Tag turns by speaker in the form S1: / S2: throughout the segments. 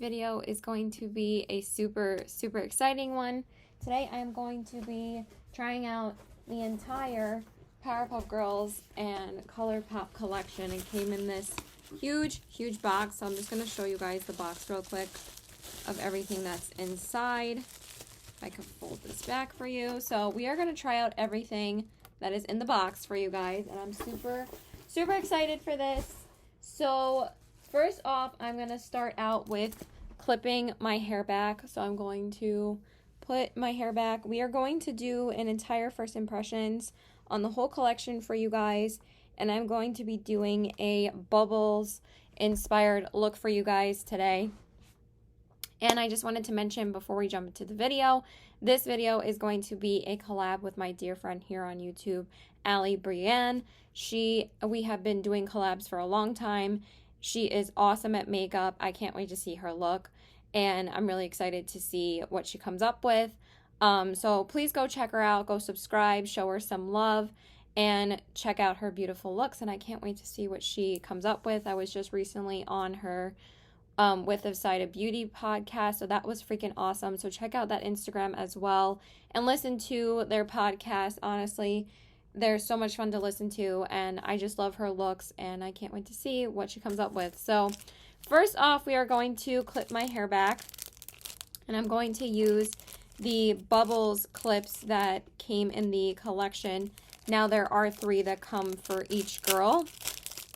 S1: video is going to be a super exciting one. Today I am going to be trying out the entire Powerpuff Girls and Collab collection. It came in this huge box, so I'm just going to show you guys the box real quick of everything that's inside. If I can fold this back for you. So we are going to try out everything that is in the box for you guys, and I'm super excited for this. So first off, I'm going to start out with clipping my hair back. So I'm going to put my hair back. We are going to do an entire first impressions on the whole collection for you guys, and I'm going to be doing a bubbles inspired look for you guys today. And I just wanted to mention before we jump into the video, this video is going to be a collab with my dear friend here on YouTube, AllyBrianne. We have been doing collabs for a long time. She is awesome at makeup. I can't wait to see her look, and I'm really excited to see what she comes up with. So please go check her out, go subscribe, show her some love, and check out her beautiful looks, and I can't wait to see what she comes up with. I was just recently on her With the Side of Beauty podcast, so that was freaking awesome. So check out that Instagram as well and listen to their podcast. Honestly, they're so much fun to listen to, and I just love her looks, and I can't wait to see what she comes up with. So first off, we are going to clip my hair back, and I'm going to use the bubbles clips that came in the collection. Now there are 3 that come for each girl,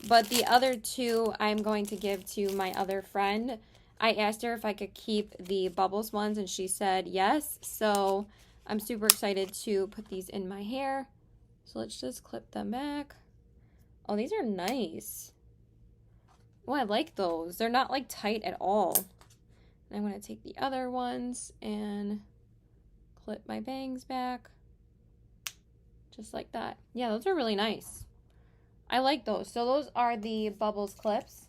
S1: but the other 2 I'm going to give to my other friend. I asked her if I could keep the bubbles ones, and she said yes. So I'm super excited to put these in my hair. So let's just clip them back. Oh, these are nice. Oh, I like those. They're not like tight at all. And I'm going to take the other ones and clip my bangs back. Just like that. Yeah, those are really nice. I like those. So those are the bubbles clips.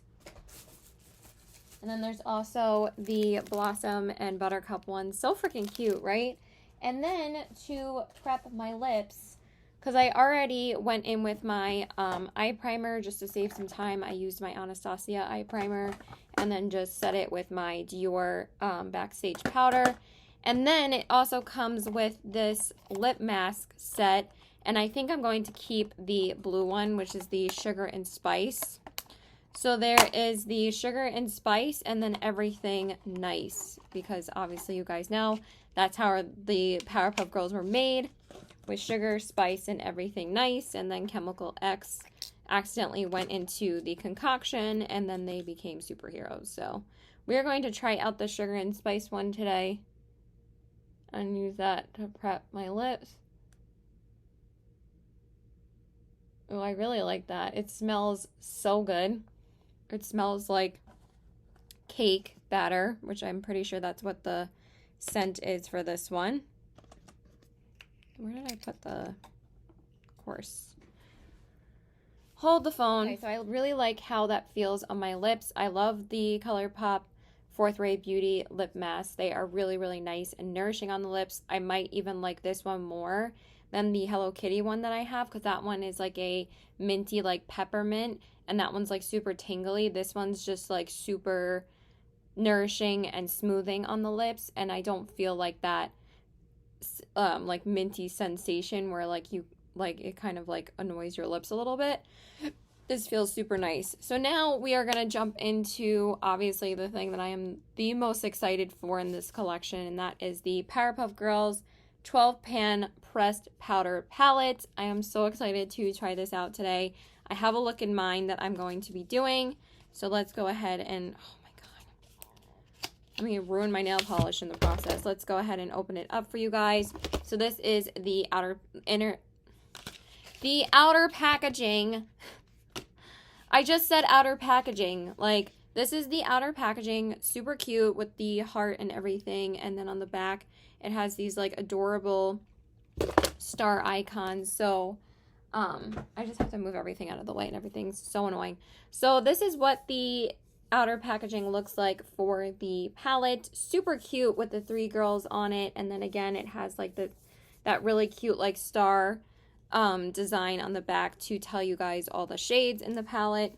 S1: And then there's also the Blossom and Buttercup ones. So freaking cute, right? And then to prep my lips, because I already went in with my eye primer just to save some time. I used my Anastasia eye primer and then just set it with my Dior Backstage powder. And then it also comes with this lip mask set. And I think I'm going to keep the blue one, which is the Sugar and Spice. So there is the Sugar and Spice and then Everything Nice. Because obviously you guys know that's how the Powerpuff Girls were made. With sugar, spice, and everything nice. And then Chemical X accidentally went into the concoction, and then they became superheroes. So we are going to try out the Sugar and Spice one today and use that to prep my lips. Oh, I really like that. It smells so good. It smells like cake batter, which I'm pretty sure that's what the scent is for this one. Where did I put the, of course. Hold the phone. Okay, so I really like how that feels on my lips. I love the ColourPop 4th Ray Beauty lip masks. They are really nice and nourishing on the lips. I might even like this one more than the Hello Kitty one that I have, because that one is like a minty, like peppermint, and that one's like super tingly. This one's just like super nourishing and smoothing on the lips, and I don't feel like that like minty sensation where like you like it kind of like annoys your lips a little bit. This feels super nice. So now we are going to jump into obviously the thing that I am the most excited for in this collection, and that is the Powerpuff Girls 12 pan pressed powder palette. I am so excited to try this out today. I have a look in mind that I'm going to be doing, so let's go ahead and I'm going to ruin my nail polish in the process. Let's go ahead and open it up for you guys. So this is the outer packaging. I just said outer packaging. Like, this is the outer packaging. Super cute with the heart and everything. And then on the back, it has these like adorable star icons. So I just have to move everything out of the way, and everything's so annoying. So this is what the outer packaging looks like for the palette. Super cute with the 3 girls on it, and then again it has like that really cute like star design on the back to tell you guys all the shades in the palette.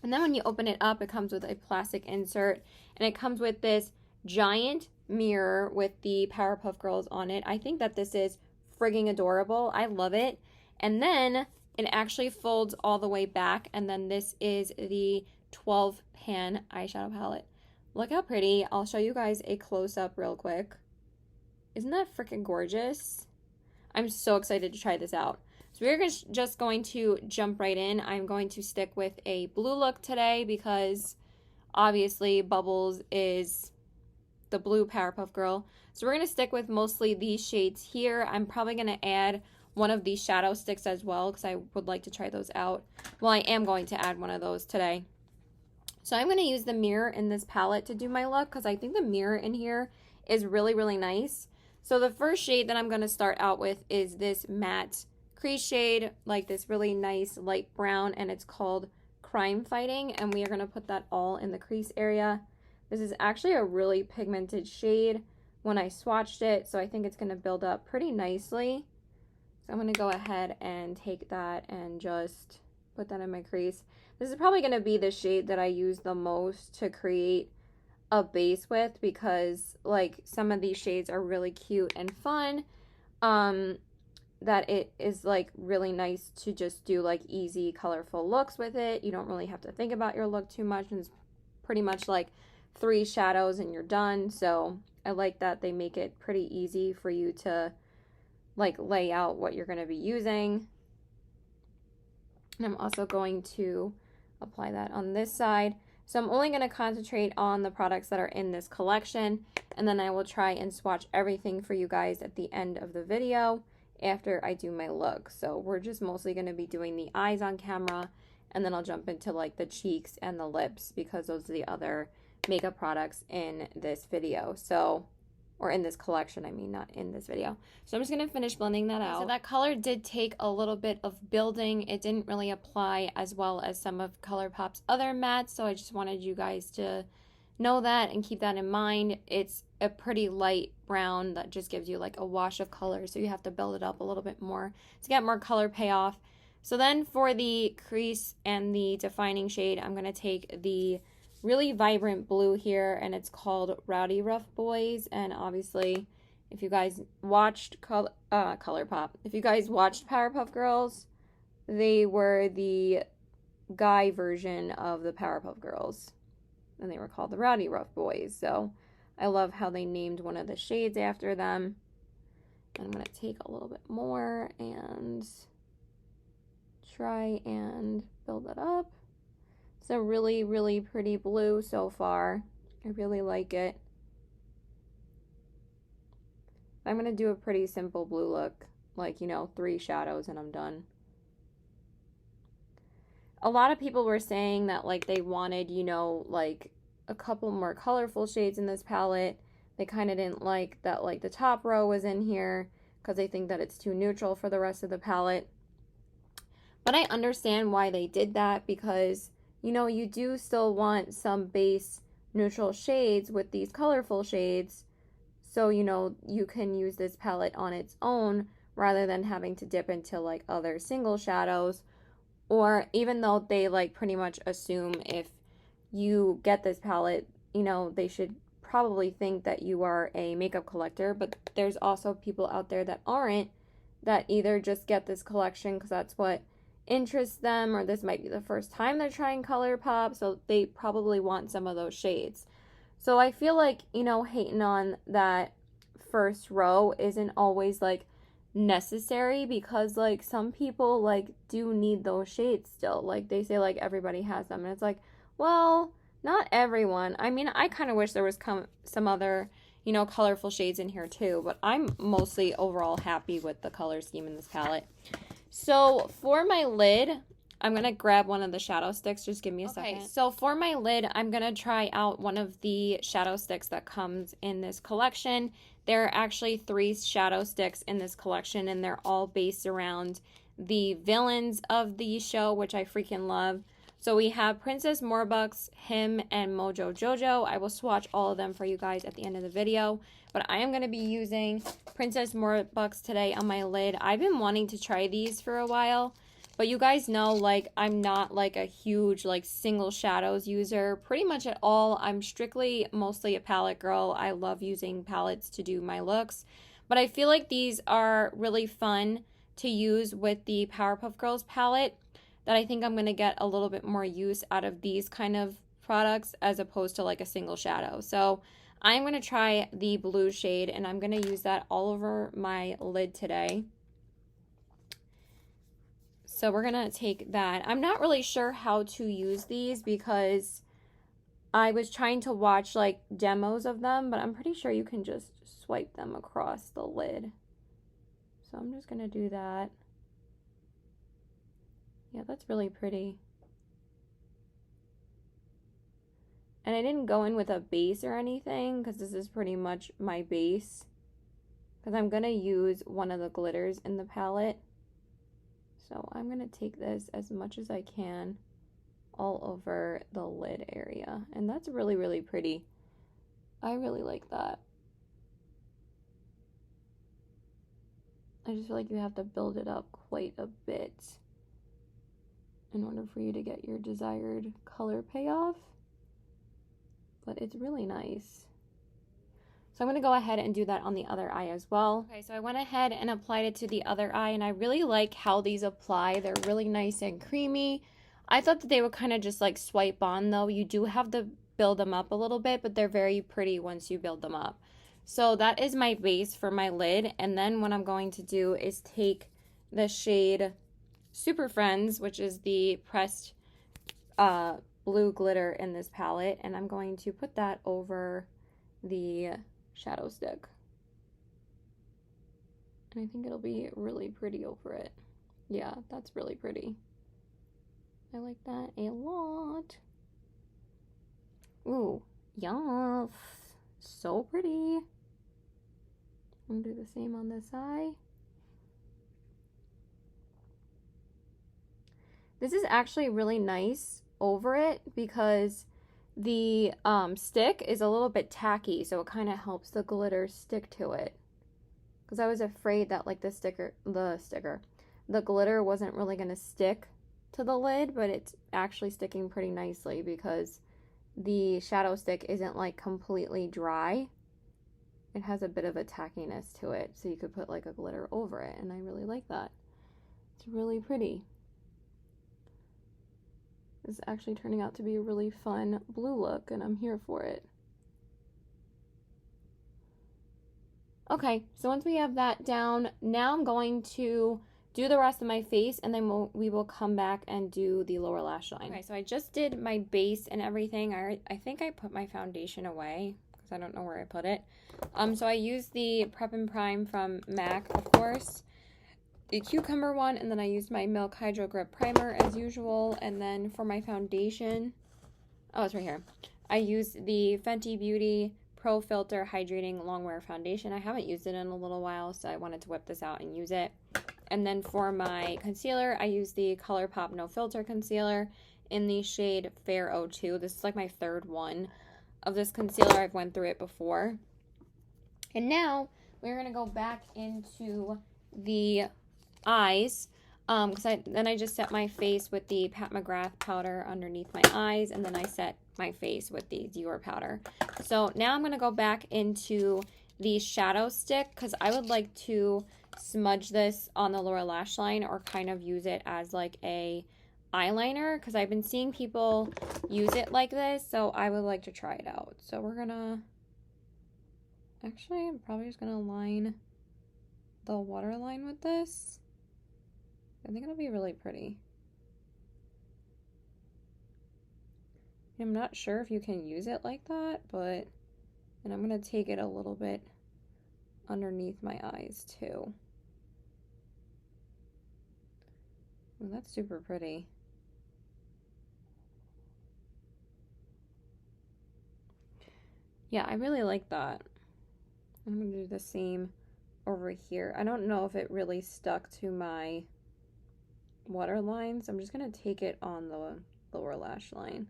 S1: And then when you open it up, it comes with a plastic insert, And it comes with this giant mirror with the Powerpuff Girls on it. I think that this is frigging adorable. I love it. And then it actually folds all the way back. And then this is the 12 pan eyeshadow palette. Look how pretty. I'll show you guys a close-up real quick. Isn't that freaking gorgeous? I'm so excited to try this out. So we're just going to jump right in. I'm going to stick with a blue look today because obviously Bubbles is the blue Powerpuff Girl. So we're going to stick with mostly these shades here. I'm probably going to add one of these shadow sticks as well because I would like to try those out. Well, I am going to add one of those today. So I'm going to use the mirror in this palette to do my look because I think the mirror in here is really, really nice. So the first shade that I'm going to start out with is this matte crease shade, like this really nice light brown, and it's called Crime Fighting, and we are going to put that all in the crease area. This is actually a really pigmented shade when I swatched it, so I think it's going to build up pretty nicely. So I'm going to go ahead and take that and just put that in my crease. This is probably going to be the shade that I use the most to create a base with because like some of these shades are really cute and fun. That it is like really nice to just do like easy colorful looks with it. You don't really have to think about your look too much, and it's pretty much like 3 shadows and you're done. So I like that they make it pretty easy for you to like lay out what you're going to be using. And I'm also going to apply that on this side. So I'm only going to concentrate on the products that are in this collection, and then I will try and swatch everything for you guys at the end of the video after I do my look. So we're just mostly going to be doing the eyes on camera, and then I'll jump into like the cheeks and the lips because those are the other makeup products in this video. So, or in this collection, I mean, not in this video. So I'm just going to finish blending that out. So that color did take a little bit of building. It didn't really apply as well as some of ColourPop's other mattes, so I just wanted you guys to know that and keep that in mind. It's a pretty light brown that just gives you like a wash of color, so you have to build it up a little bit more to get more color payoff. So then for the crease and the defining shade, I'm going to take the really vibrant blue here, and it's called Rowdy Rough Boys. And obviously if you guys watched ColourPop, if you guys watched Powerpuff Girls, they were the guy version of the Powerpuff Girls, and they were called the Rowdy Rough Boys. So I love how they named one of the shades after them. And I'm going to take a little bit more and try and build it up. It's a really, really pretty blue so far. I really like it. I'm going to do a pretty simple blue look, like, you know, 3 shadows and I'm done. A lot of people were saying that, like, they wanted, you know, like, a couple more colorful shades in this palette. They kind of didn't like that, like, the top row was in here because they think that it's too neutral for the rest of the palette. But I understand why they did that because, you know, you do still want some base neutral shades with these colorful shades. So, you know, you can use this palette on its own rather than having to dip into like other single shadows. Or even though they like pretty much assume if you get this palette, you know, they should probably think that you are a makeup collector. But there's also people out there that aren't, that either just get this collection because that's what interests them, or this might be the first time they're trying ColourPop, so they probably want some of those shades. So I feel like, you know, hating on that first row isn't always like necessary because like some people like do need those shades still. Like they say like everybody has them, and it's like, well, not everyone. I mean, I kind of wish there was some other, you know, colorful shades in here too, but I'm mostly overall happy with the color scheme in this palette. So for my lid, I'm going to grab one of the shadow sticks. Just give me a second. So for my lid, I'm going to try out one of the shadow sticks that comes in this collection. There are actually 3 shadow sticks in this collection, and they're all based around the villains of the show, which I freaking love. So we have Princess Morbucks, him, and Mojo Jojo. I will swatch all of them for you guys at the end of the video. But I am going to be using Princess Morbucks today on my lid. I've been wanting to try these for a while But you guys know, like, I'm not like a huge like single shadows user pretty much at all. I'm strictly mostly a palette girl. I love using palettes to do my looks. But I feel like these are really fun to use with the Powerpuff Girls palette, that I think I'm going to get a little bit more use out of these kind of products as opposed to like a single shadow. So I'm going to try the blue shade, and I'm going to use that all over my lid today. So we're going to take that. I'm not really sure how to use these because I was trying to watch like demos of them, but I'm pretty sure you can just swipe them across the lid. So I'm just going to do that. Yeah, that's really pretty. And I didn't go in with a base or anything because this is pretty much my base, because I'm going to use one of the glitters in the palette. So I'm going to take this as much as I can all over the lid area. And that's really, really pretty. I really like that. I just feel like you have to build it up quite a bit in order for you to get your desired color payoff. But it's really nice. So I'm going to go ahead and do that on the other eye as well. Okay, so I went ahead and applied it to the other eye, and I really like how these apply. They're really nice and creamy. I thought that they would kind of just like swipe on though. You do have to build them up a little bit, but they're very pretty once you build them up. So that is my base for my lid. And then what I'm going to do is take the shade Super Friends, which is the pressed blue glitter in this palette, and I'm going to put that over the shadow stick. And I think it'll be really pretty over it. Yeah, that's really pretty. I like that a lot. Ooh, yes. So pretty. I'm gonna do the same on this eye. This is actually really nice over it because the stick is a little bit tacky, so it kind of helps the glitter stick to it. Because I was afraid that like the glitter wasn't really going to stick to the lid, but it's actually sticking pretty nicely because the shadow stick isn't like completely dry. It has a bit of a tackiness to it, so you could put like a glitter over it, and I really like that. It's really pretty. This is actually turning out to be a really fun blue look, and I'm here for it. Okay, so once we have that down, now I'm going to do the rest of my face, and then we will come back and do the lower lash line. Okay, so I just did my base and everything. I think I put my foundation away because I don't know where I put it. So I used the Prep and Prime from MAC, of course, the cucumber one, and then I used my Milk Hydro Grip Primer as usual. And then for my foundation, oh, it's right here. I used the Fenty Beauty Pro Filter Hydrating Longwear Foundation. I haven't used it in a little while, so I wanted to whip this out and use it. And then for my concealer, I used the ColourPop No Filter Concealer in the shade Fair 02. This is like my third one of this concealer. I've went through it before. And now we're going to go back into the eyes, because I just set my face with the Pat McGrath powder underneath my eyes, and then I set my face with the Dior powder. So now I'm going to go back into the shadow stick because I would like to smudge this on the lower lash line or kind of use it as like a eyeliner, because I've been seeing people use it like this, so I would like to try it out. So we're gonna, actually I'm probably just gonna line the waterline with this. I think it'll be really pretty. I'm not sure if you can use it like that, but, and I'm going to take it a little bit underneath my eyes too. Ooh, that's super pretty. Yeah, I really like that. I'm going to do the same over here. I don't know if it really stuck to my waterline, so I'm just going to take it on the lower lash line.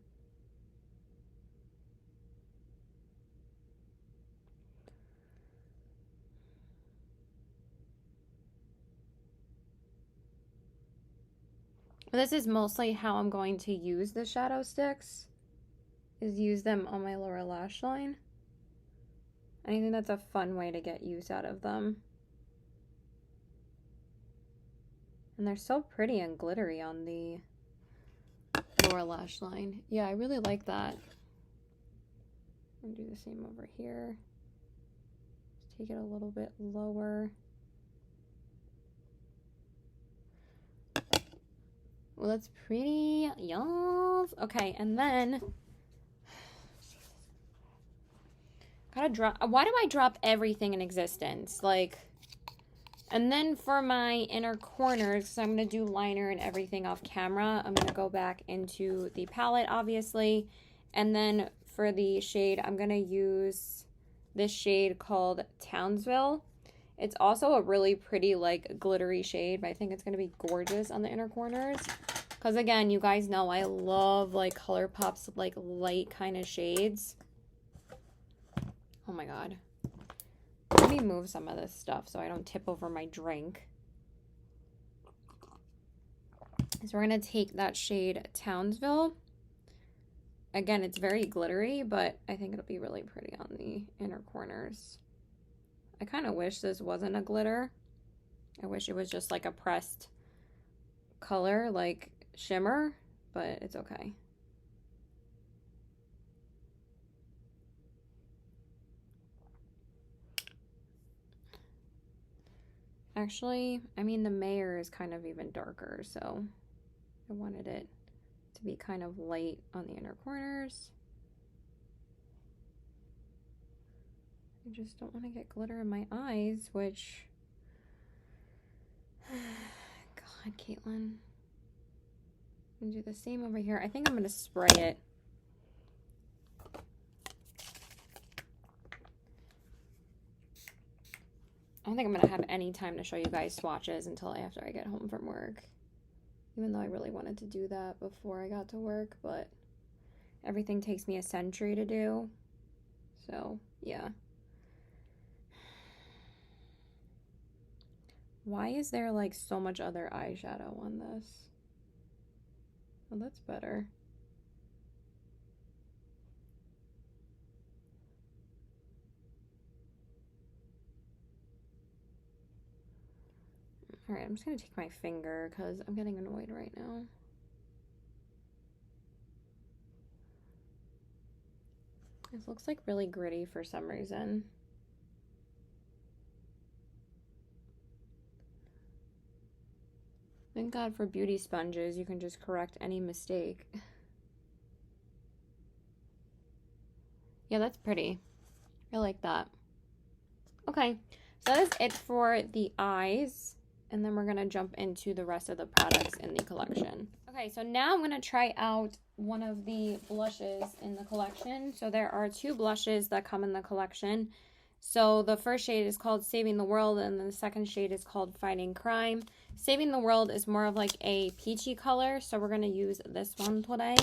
S1: This is mostly how I'm going to use the shadow sticks, is use them on my lower lash line. I think that's a fun way to get use out of them. And they're so pretty and glittery on the lower lash line. Yeah, I really like that. I'm gonna do the same over here. Just take it a little bit lower. Well, that's pretty, y'all. Okay, and then gotta drop. Why do I drop everything in existence? Like, and then for my inner corners, so I'm gonna do liner and everything off camera. I'm gonna go back into the palette, obviously, and then for the shade, I'm gonna use this shade called Townsville. It's also a really pretty, like, glittery shade, but I think it's going to be gorgeous on the inner corners. Because, again, you guys know I love, like, ColourPop's, like, light kind of shades. Oh, my God. Let me move some of this stuff so I don't tip over my drink. So we're going to take that shade Townsville. Again, it's very glittery, but I think it'll be really pretty on the inner corners. I kind of wish this wasn't a glitter. I wish it was just like a pressed color, like shimmer, but it's okay. Actually, I mean, the Mayor is kind of even darker, so I wanted it to be kind of light on the inner corners. I just don't want to get glitter in my eyes, which, God, Caitlin. I'm gonna do the same over here. I think I'm gonna spray it. I don't think I'm gonna have any time to show you guys swatches until after I get home from work. Even though I really wanted to do that before I got to work, but everything takes me a century to do. So, yeah. Why is there like so much other eyeshadow on this? Well, that's better. All right, I'm just gonna take my finger because I'm getting annoyed right now. This looks like really gritty for some reason. Thank God for beauty sponges. You can just correct any mistake. Yeah, that's pretty. I like that. Okay, so that is it for the eyes. And then we're going to jump into the rest of the products in the collection. Okay, so now I'm going to try out one of the blushes in the collection. So there are 2 blushes that come in the collection. So the first shade is called Saving the World, and the second shade is called Fighting Crime. Saving the World is more of like a peachy color, so we're going to use this one today.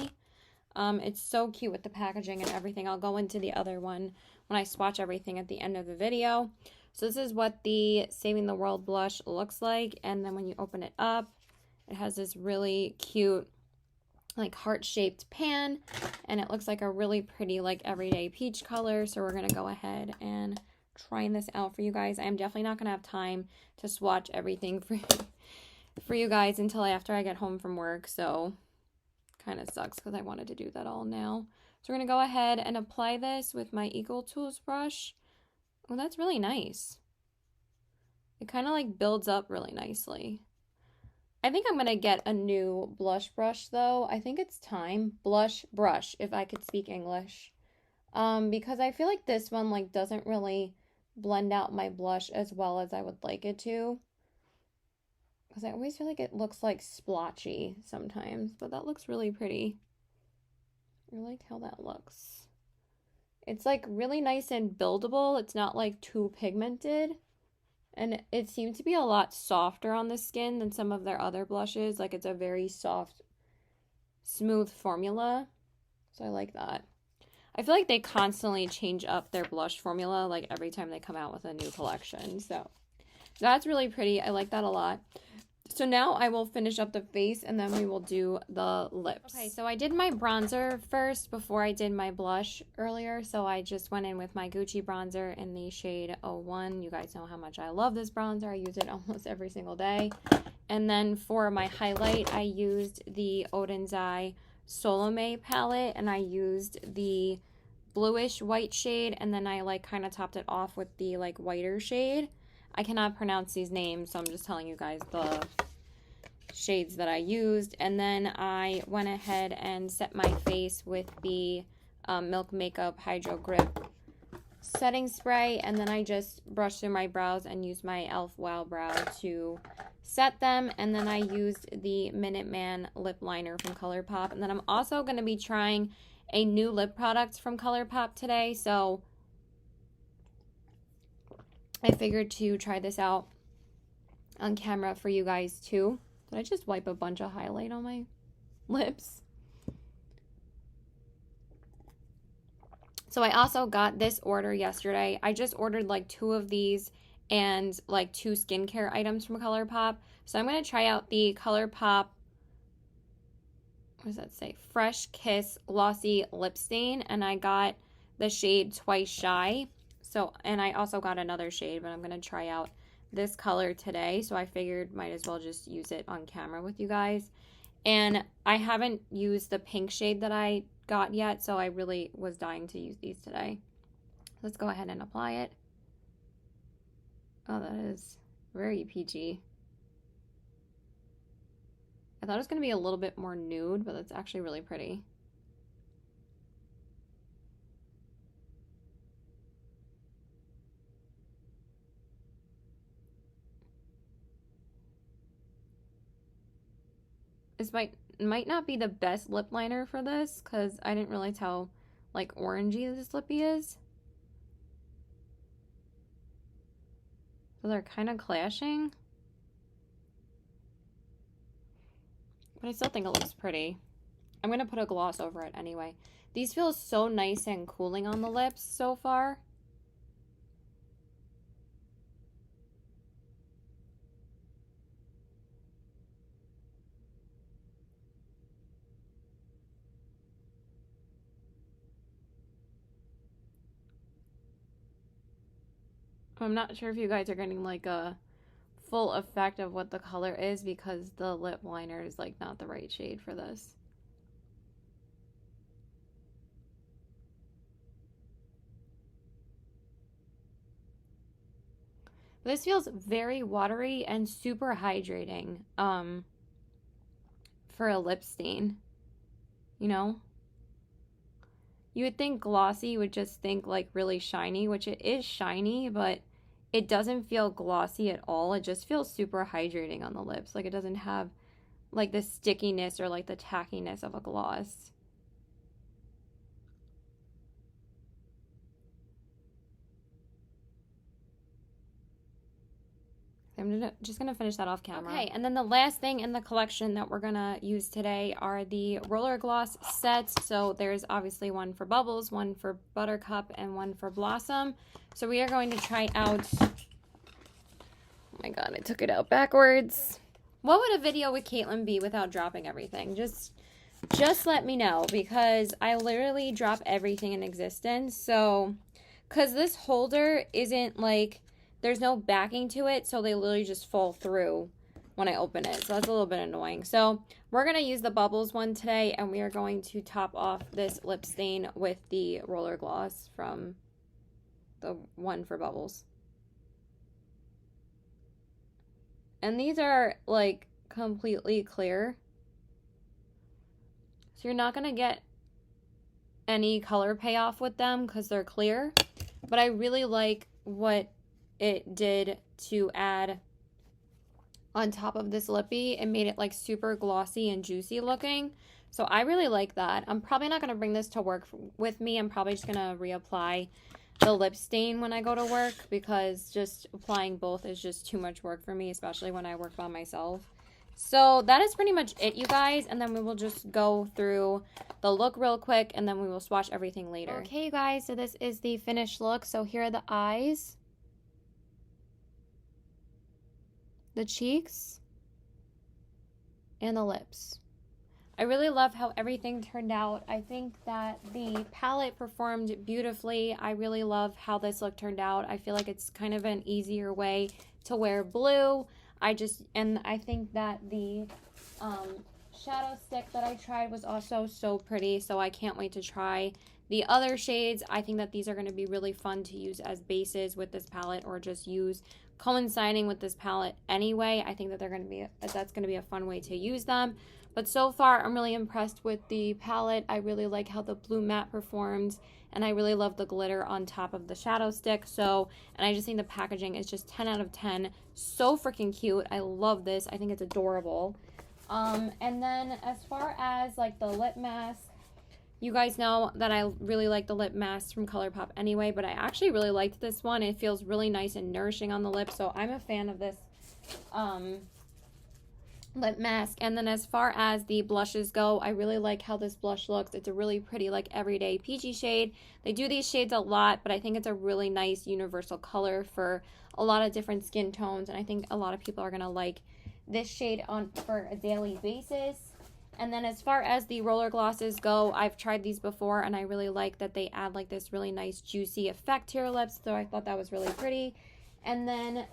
S1: It's so cute with the packaging and everything. I'll go into the other one when I swatch everything at the end of the video. So this is what the Saving the World blush looks like, and then when you open it up, it has this really cute, like, heart-shaped pan, and it looks like a really pretty, like, everyday peach color. So we're going to go ahead and try this out for you guys. I'm definitely not going to have time to swatch everything for you guys until after I get home from work, so kind of sucks because I wanted to do that all now. So we're going to go ahead and apply this with my Eagle Tools brush. Well, that's really nice. It kind of like builds up really nicely. I think I'm going to get a new blush brush though. I think it's time. Blush brush, if I could speak English. Because I feel like this one like doesn't really blend out my blush as well as I would like it to. Because I always feel like it looks like splotchy sometimes. But that looks really pretty. I like how that looks. It's like really nice and buildable. It's not like too pigmented. And it seems to be a lot softer on the skin than some of their other blushes. Like it's a very soft, smooth formula. So I like that. I feel like they constantly change up their blush formula like every time they come out with a new collection. So that's really pretty. I like that a lot. So now I will finish up the face and then we will do the lips. Okay, so I did my bronzer first before I did my blush earlier. So I just went in with my Gucci bronzer in the shade 01. You guys know how much I love this bronzer. I use it almost every single day. And then for my highlight, I used the Odin's Eye Solome palette and I used the bluish white shade, and then I like kind of topped it off with the like whiter shade. I cannot pronounce these names, so I'm just telling you guys the shades that I used. And then I went ahead and set my face with the Milk Makeup Hydro Grip setting spray, and then I just brushed through my brows and used my e.l.f. Wow Brow to set them. And then I used the Minuteman lip liner from ColourPop, and then I'm also going to be trying a new lip product from ColourPop today, so I figured to try this out on camera for you guys too. Did I just wipe a bunch of highlight on my lips? So I also got this order yesterday. I just ordered like 2 of these and like 2 skincare items from ColourPop. So I'm going to try out the ColourPop, what does that say? Fresh Kiss Glossy Lip Stain, and I got the shade Twice Shy. So, and I also got another shade, but I'm going to try out this color today. So I figured might as well just use it on camera with you guys. And I haven't used the pink shade that I got yet, so I really was dying to use these today. Let's go ahead and apply it. Oh, that is very peachy. I thought it was going to be a little bit more nude, but it's actually really pretty. This might not be the best lip liner for this, because I didn't realize how like orangey this lippy is. So they're kind of clashing. But I still think it looks pretty. I'm going to put a gloss over it anyway. These feel so nice and cooling on the lips so far. I'm not sure if you guys are getting like a full effect of what the color is because the lip liner is like not the right shade for this. This feels very watery and super hydrating for a lip stain, you know? You would think glossy, you would just think like really shiny, which it is shiny, but it doesn't feel glossy at all. It just feels super hydrating on the lips. Like it doesn't have like the stickiness or like the tackiness of a gloss. I'm just going to finish that off camera. Okay, and then the last thing in the collection that we're going to use today are the roller gloss sets. So there's obviously one for Bubbles, one for Buttercup, and one for Blossom. So we are going to try out... Oh my god, I took it out backwards. What would a video with Caitlin be without dropping everything? Just let me know, because I literally drop everything in existence. So, because this holder isn't like... There's no backing to it, so they literally just fall through when I open it. So that's a little bit annoying. So we're going to use the Bubbles one today, and we are going to top off this lip stain with the roller gloss from the one for Bubbles. And these are like completely clear. So you're not going to get any color payoff with them because they're clear. But I really like what it did to add on top of this lippy. It made it like super glossy and juicy looking. So I really like that. I'm probably not going to bring this to work with me. I'm probably just going to reapply the lip stain when I go to work, because just applying both is just too much work for me, especially when I work by myself. So that is pretty much it, you guys. And then we will just go through the look real quick, and then we will swatch everything later. Okay, you guys, so this is the finished look. So here are the eyes, the cheeks, and the lips. I really love how everything turned out. I think that the palette performed beautifully. I really love how this look turned out. I feel like it's kind of an easier way to wear blue. I think that the shadow stick that I tried was also so pretty, so I can't wait to try the other shades. I think that these are going to be really fun to use as bases with this palette, or just use coinciding with this palette anyway. I think that that's going to be a fun way to use them. But so far, I'm really impressed with the palette. I really like how the blue matte performs, and I really love the glitter on top of the shadow stick. And I just think the packaging is just 10 out of 10. So freaking cute. I love this. I think it's adorable. And then as far as like the lip mask, you guys know that I really like the lip mask from Colourpop anyway, but I actually really liked this one. It feels really nice and nourishing on the lips, so I'm a fan of this lip mask. And then as far as the blushes go, I really like how this blush looks. It's a really pretty, like, everyday peachy shade. They do these shades a lot, but I think it's a really nice universal color for a lot of different skin tones, and I think a lot of people are gonna like this shade for a daily basis. And then as far as the roller glosses go, I've tried these before, and I really like that they add like this really nice juicy effect to your lips, so I thought that was really pretty. And then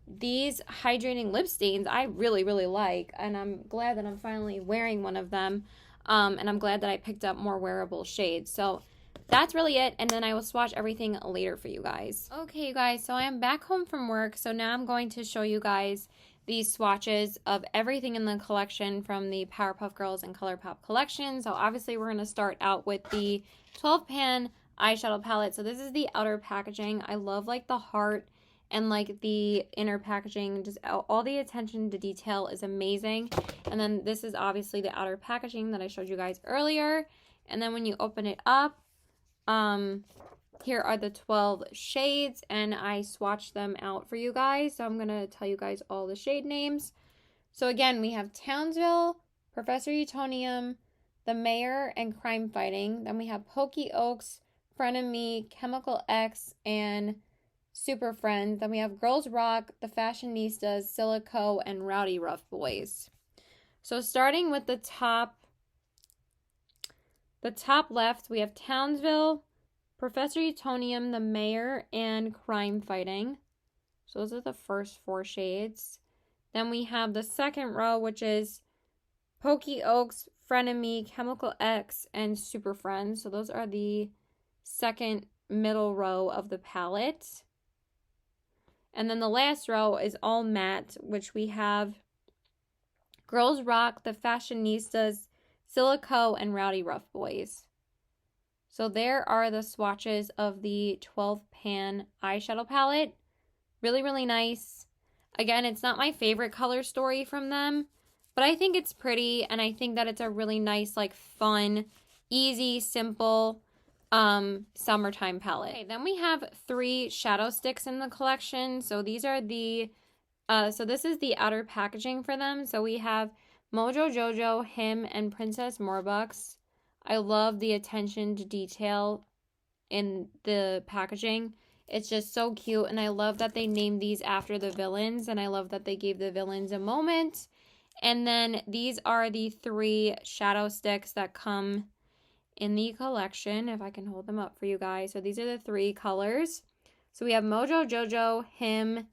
S1: these hydrating lip stains I really, really like, and I'm glad that I'm finally wearing one of them, and I'm glad that I picked up more wearable shades. So that's really it, and then I will swatch everything later for you guys. Okay, you guys, so I am back home from work, so now I'm going to show you guys these swatches of everything in the collection from the Powerpuff Girls and Colourpop collection. So obviously we're going to start out with the 12 pan eyeshadow palette. So this is the outer packaging. I love like the heart and like the inner packaging. Just all the attention to detail is amazing. And then this is obviously the outer packaging that I showed you guys earlier. And then when you open it up, here are the 12 shades, and I swatched them out for you guys. So I'm going to tell you guys all the shade names. So again, we have Townsville, Professor Utonium, The Mayor, and Crime Fighting. Then we have Pokey Oaks, Frenemy, Chemical X, and Super Friends. Then we have Girls Rock, The Fashionistas, Silico, and Rowdy Rough Boys. So starting with the top left, we have Townsville, Professor Utonium, The Mayor, and Crime Fighting. So those are the first 4 shades. Then we have the second row, which is Pokey Oaks, Frenemy, Chemical X, and Super Friends. So those are the second middle row of the palette. And then the last row is all matte, which we have Girls Rock, The Fashionistas, Silico, and Rowdy Rough Boys. So there are the swatches of the 12 pan eyeshadow palette. Really, really nice. Again, it's not my favorite color story from them, but I think it's pretty, and I think that it's a really nice, like, fun, easy, simple summertime palette. Okay, then we have 3 shadow sticks in the collection. So these are the this is the outer packaging for them. So we have Mojo Jojo, Him, and Princess Morbucks. I love the attention to detail in the packaging. It's just so cute, and I love that they named these after the villains, and I love that they gave the villains a moment. And then these are the 3 shadow sticks that come in the collection, if I can hold them up for you guys. So these are the 3 colors. So we have Mojo Jojo, Him,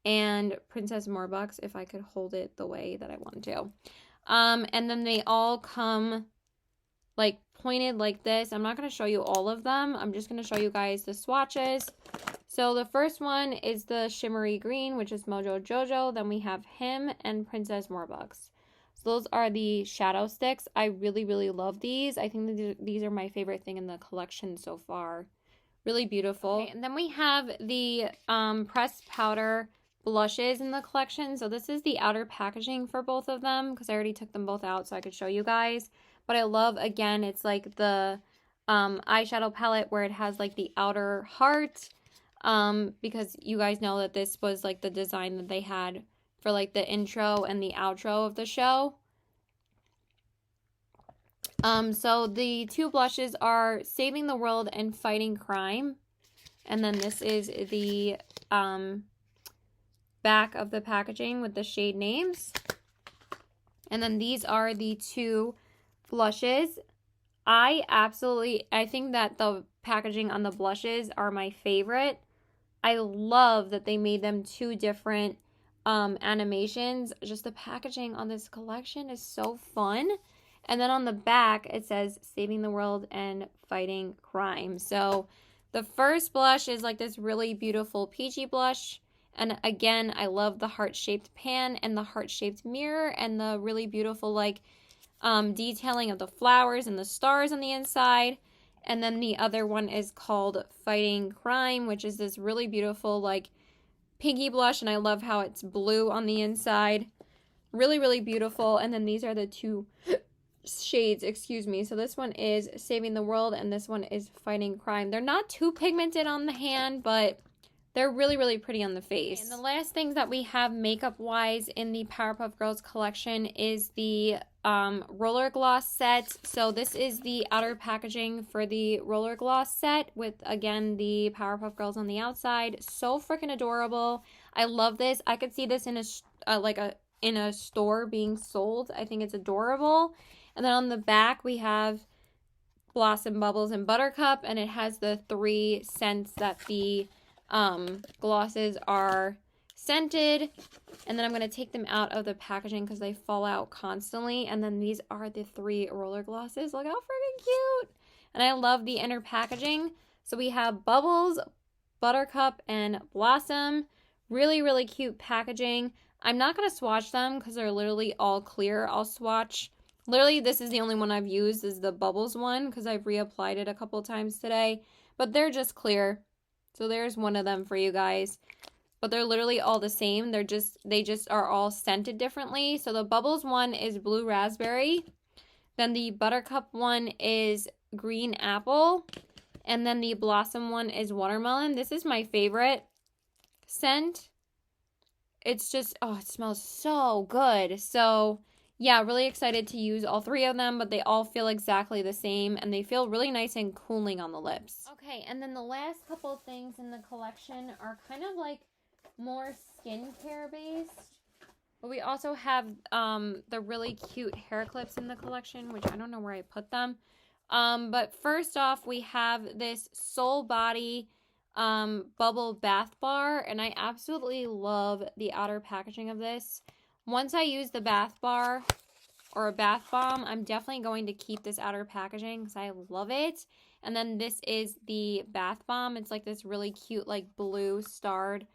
S1: and Princess Morbucks, if I could hold it the way that I want to. And then they all come like pointed like this. I'm not going to show you all of them. I'm just going to show you guys the swatches. So the first one is the shimmery green, which is Mojo Jojo. Then we have Him and Princess Morbucks. So those are the shadow sticks. I really, really love these. I think that these are my favorite thing in the collection so far. Really beautiful. Okay, and then we have the pressed powder blushes in the collection. So this is the outer packaging for both of them, because I already took them both out so I could show you guys. But I love, again, it's like the eyeshadow palette where it has like the outer heart, because you guys know that this was like the design that they had for like the intro and the outro of the show. So the 2 blushes are Saving the World and Fighting Crime. And then this is the back of the packaging with the shade names. And then these are the two blushes. I think that the packaging on the blushes are my favorite. I love that they made them two different animations. Just the packaging on this collection is so fun. And then on the back, it says saving the world and fighting crime. So the first blush is like this really beautiful peachy blush. And again, I love the heart-shaped pan and the heart-shaped mirror and the really beautiful like detailing of the flowers and the stars on the inside. And then the other one is called Fighting Crime, which is this really beautiful like pinky blush, and I love how it's blue on the inside. Really, really beautiful. And then these are the two shades, excuse me. So this one is Saving the World and this one is Fighting Crime. They're not too pigmented on the hand, but they're really, really pretty on the face. And the last things that we have makeup-wise in the Powerpuff Girls collection is the roller gloss set. So this is the outer packaging for the roller gloss set with, again, the Powerpuff Girls on the outside. So freaking adorable. I love this. I could see this in a store being sold. I think it's adorable. And then on the back, we have Blossom, Bubbles, and Buttercup, and it has the 3 scents that the glosses are scented. And then I'm going to take them out of the packaging because they fall out constantly. And then these are the 3 roller glosses. Look how freaking cute. And I love the inner packaging. So we have Bubbles, Buttercup, and Blossom. Really, really cute packaging. I'm not going to swatch them because they're literally all clear. I'll swatch. Literally, this is the only one I've used is the Bubbles one because I've reapplied it a couple times today. But they're just clear. So there's one of them for you guys. But they're literally all the same. They just are all scented differently. So the Bubbles one is blue raspberry. Then the Buttercup one is green apple. And then the Blossom one is watermelon. This is my favorite scent. It's just, oh, it smells so good. So yeah, really excited to use all 3 of them, but they all feel exactly the same, and they feel really nice and cooling on the lips. Okay, and then the last couple things in the collection are kind of like more skincare based. But we also have the really cute hair clips in the collection, which I don't know where I put them. But first off, we have this Soul Body bubble bath bar, and I absolutely love the outer packaging of this. Once I use the bath bar or a bath bomb, I'm definitely going to keep this outer packaging because I love it. And then this is the bath bomb. It's like this really cute like blue starred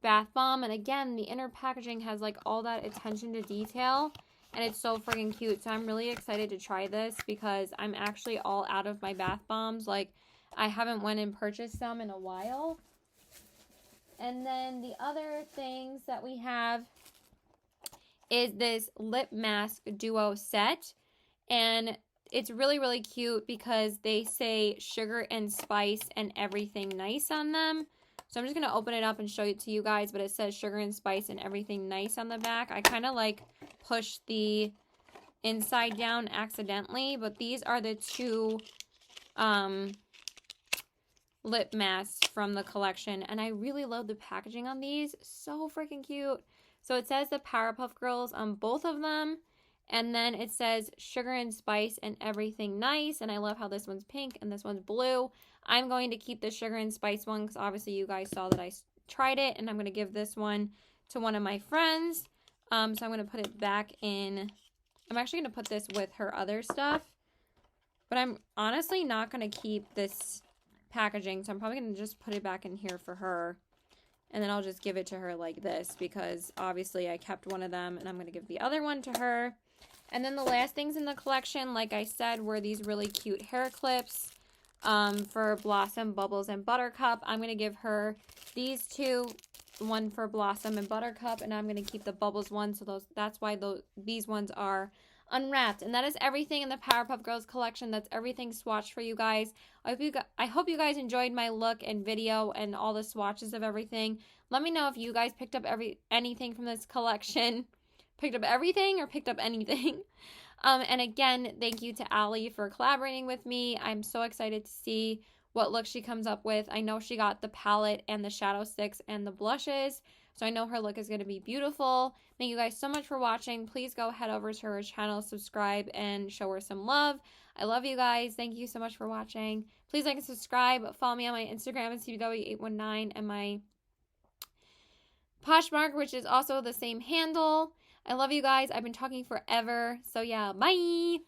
S1: bath bomb. And again, the inner packaging has like all that attention to detail. And it's so freaking cute. So I'm really excited to try this because I'm actually all out of my bath bombs. Like I haven't went and purchased some in a while. And then the other things that we have is this lip mask duo set, and it's really, really cute because they say sugar and spice and everything nice on them. So I'm just going to open it up and show it to you guys, but it says sugar and spice and everything nice on the back. I kind of like pushed the inside down accidentally, but these are the 2 lip masks from the collection, and I really love the packaging on these. So freaking cute. So it says the Powerpuff Girls on both of them. And then it says sugar and spice and everything nice. And I love how this one's pink and this one's blue. I'm going to keep the sugar and spice one because obviously you guys saw that I tried it. And I'm going to give this one to one of my friends. So I'm going to put it back in. I'm actually going to put this with her other stuff. But I'm honestly not going to keep this packaging. So I'm probably going to just put it back in here for her. And then I'll just give it to her like this because obviously I kept one of them and I'm going to give the other one to her. And then the last things in the collection, like I said, were these really cute hair clips for Blossom, Bubbles, and Buttercup. I'm going to give her these 2, one for Blossom and Buttercup, and I'm going to keep the Bubbles one. So that's why these ones are unwrapped. And that is everything in the Powerpuff Girls collection. That's everything swatched for you guys. I hope you guys enjoyed my look and video and all the swatches of everything. Let me know if you guys picked up anything from this collection. Picked up everything or picked up anything. And again, thank you to Ally for collaborating with me. I'm so excited to see what look she comes up with. I know she got the palette and the shadow sticks and the blushes, so I know her look is going to be beautiful. Thank you guys so much for watching. Please go head over to her channel, subscribe, and show her some love. I love you guys. Thank you so much for watching. Please like and subscribe. Follow me on my Instagram at CBW819 and my Poshmark, which is also the same handle. I love you guys. I've been talking forever. So yeah, bye.